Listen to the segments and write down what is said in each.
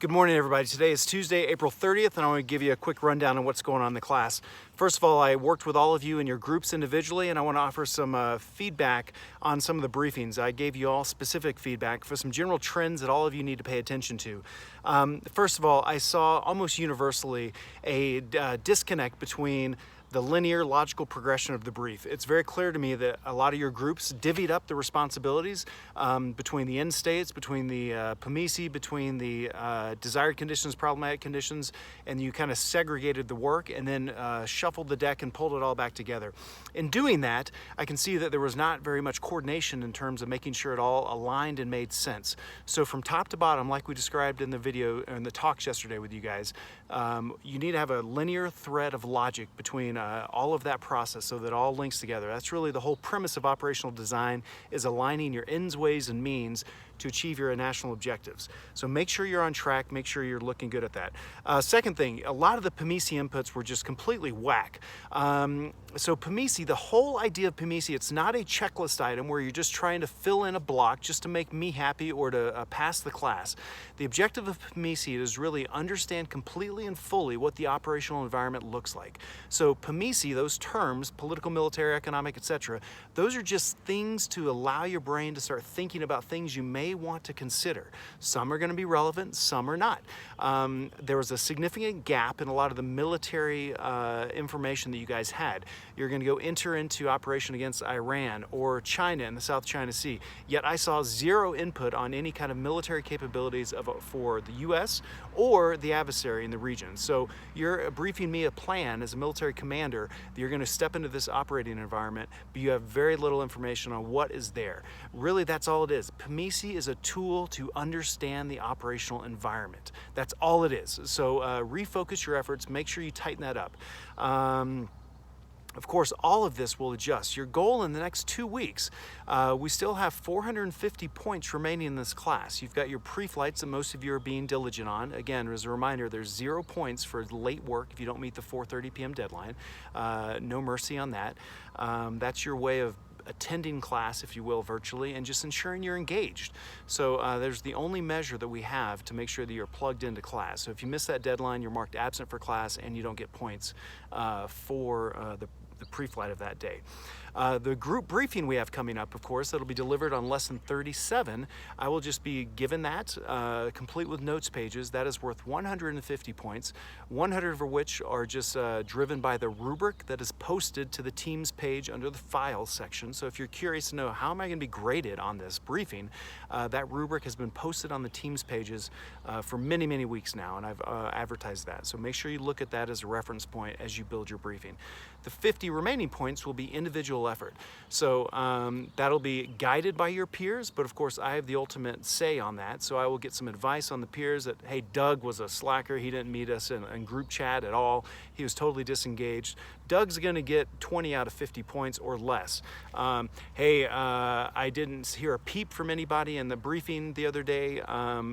Good morning, everybody. Today is Tuesday, April 30th, and I want to give you a quick rundown on what's going on in the class. First of all, I worked with all of you in your groups individually, and I want to offer some feedback on some of the briefings. I gave you all specific feedback for some general trends that all of you need to pay attention to. First of all, I saw almost universally a disconnect between the linear logical progression of the brief. It's very clear to me that a lot of your groups divvied up the responsibilities between the end states, between the PMISI, between the desired conditions, problematic conditions, and you kind of segregated the work and then shuffled the deck and pulled it all back together. In doing that, I can see that there was not very much coordination in terms of making sure it all aligned and made sense. So from top to bottom, like we described in the video and the talks yesterday with you guys, you need to have a linear thread of logic between all of that process so that it all links together. That's really the whole premise of operational design, is aligning your ends, ways, and means to achieve your national objectives. So make sure you're on track, make sure you're looking good at that. Second thing, a lot of the PMISI inputs were just completely whack. So PMISI, the whole idea of PMISI, it's not a checklist item where you're just trying to fill in a block just to make me happy or to pass the class. The objective of PMISI is really understand completely and fully what the operational environment looks like. So PMISI, those terms, political, military, economic, etc., those are just things to allow your brain to start thinking about things you may want to consider. Some are going to be relevant, some are not. There was a significant gap in a lot of the military information that you guys had. You're going to go enter into operation against Iran or China in the South China Sea, yet I saw zero input on any kind of military capabilities for the U.S. or the adversary in the region. So you're briefing me a plan as a military commander that you're going to step into this operating environment, but you have very little information on what is there. Really, that's all it is. PMISI is a tool to understand the operational environment. That's all it is. So refocus your efforts, make sure you tighten that up. Of course, all of this will adjust. Your goal in the next 2 weeks, we still have 450 points remaining in this class. You've got your pre-flights that most of you are being diligent on. Again, as a reminder, there's 0 points for late work if you don't meet the 4:30 p.m. deadline. No mercy on that. That's your way of attending class, if you will, virtually, and just ensuring you're engaged. So there's the only measure that we have to make sure that you're plugged into class. So if you miss that deadline, you're marked absent for class and you don't get points for the pre-flight of that day. The group briefing we have coming up, of course, that'll be delivered on lesson 37. I will just be given that, complete with notes pages. That is worth 150 points, 100 of which are just driven by the rubric that is posted to the Teams page under the Files section. So if you're curious to know how am I going to be graded on this briefing, that rubric has been posted on the Teams pages for many, many weeks now, and I've advertised that. So make sure you look at that as a reference point as you build your briefing. The 50 remaining points will be individual effort. So that'll be guided by your peers, but of course I have the ultimate say on that. So I will get some advice on the peers that, hey, Doug was a slacker. He didn't meet us in group chat at all. He was totally disengaged. Doug's gonna get 20 out of 50 points or less. Hey, I didn't hear a peep from anybody in the briefing the other day.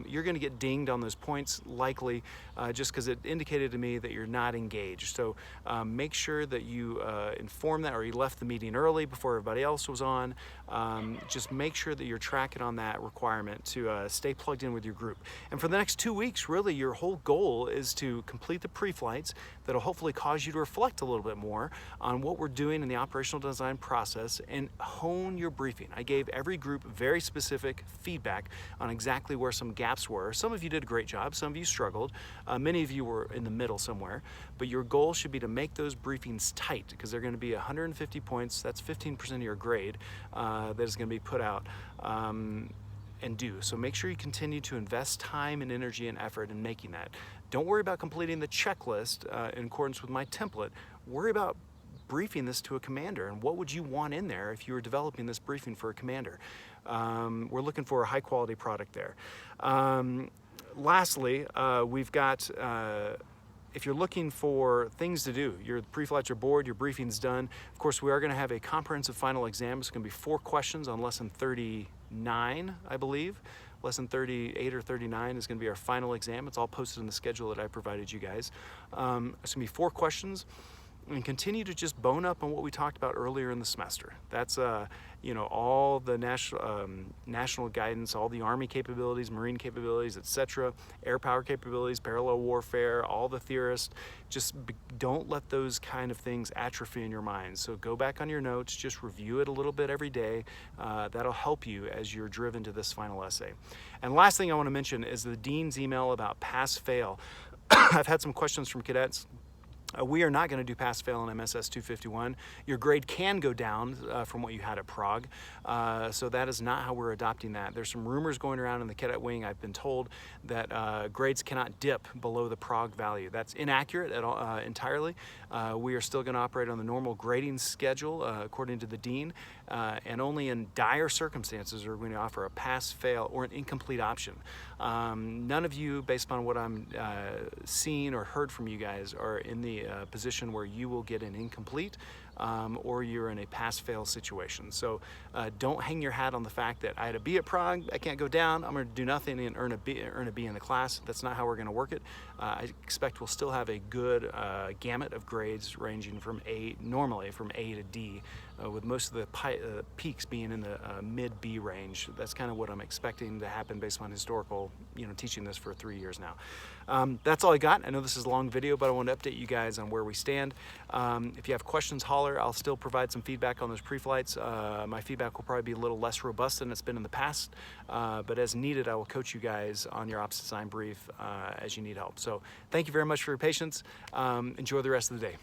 You're gonna get dinged on those points likely just because it indicated to me that you're not engaged. So make sure that you inform that, or you left the meeting early before everybody else was on. Just make sure that you're tracking on that requirement to stay plugged in with your group. And for the next 2 weeks, really your whole goal is to complete the pre-flights that'll hopefully cause you to reflect a little bit more on what we're doing in the operational design process and hone your briefing. I gave every group very specific feedback on exactly where some gaps were. Some of you did a great job, some of you struggled, many of you were in the middle somewhere, but your goal should be to make those briefings tight, because they're going to be 150 points. That's 15% of your grade that is going to be put out and due. So make sure you continue to invest time and energy and effort in making that. Don't worry about completing the checklist in accordance with my template. Worry about briefing this to a commander, and what would you want in there if you were developing this briefing for a commander. We're looking for a high quality product there. Lastly, we've got if you're looking for things to do, your pre-flights are bored, your briefing's done. Of course, we are going to have a comprehensive final exam. It's going to be 4 questions on lesson 39, I believe. Lesson 38 or 39 is going to be our final exam. It's all posted in the schedule that I provided you guys. It's going to be 4 questions. and continue to just bone up on what we talked about earlier in the semester. That's you know, all the national guidance, all the Army capabilities, Marine capabilities, etc., air power capabilities, parallel warfare, all the theorists. Just don't let those kind of things atrophy in your mind. So go back on your notes, just review it a little bit every day. That'll help you as you're driven to this final essay. And last thing I want to mention is the dean's email about pass-fail. I've had some questions from cadets. We are not going to do pass-fail in MSS 251. Your grade can go down from what you had at Prague, so that is not how we're adopting that. There's some rumors going around in the cadet wing. I've been told that grades cannot dip below the Prague value. That's inaccurate at all, entirely. We are still going to operate on the normal grading schedule according to the dean, and only in dire circumstances are we going to offer a pass-fail or an incomplete option. None of you, based on what I'm seeing or heard from you guys, are in the position where you will get an incomplete or you're in a pass-fail situation. So don't hang your hat on the fact that I had a B at Prague, I can't go down, I'm going to do nothing and earn a B in the class. That's not how we're going to work it. I expect we'll still have a good gamut of grades ranging from normally from A to D, with most of the peaks being in the mid-B range. That's kind of what I'm expecting to happen based on historical, teaching this for 3 years now. That's all I got. I know this is a long video, but I want to update you guys on where we stand. If you have questions, holler. I'll still provide some feedback on those pre-flights. My feedback will probably be a little less robust than it's been in the past, but as needed, I will coach you guys on your opposite sign brief as you need help. So thank you very much for your patience. Enjoy the rest of the day.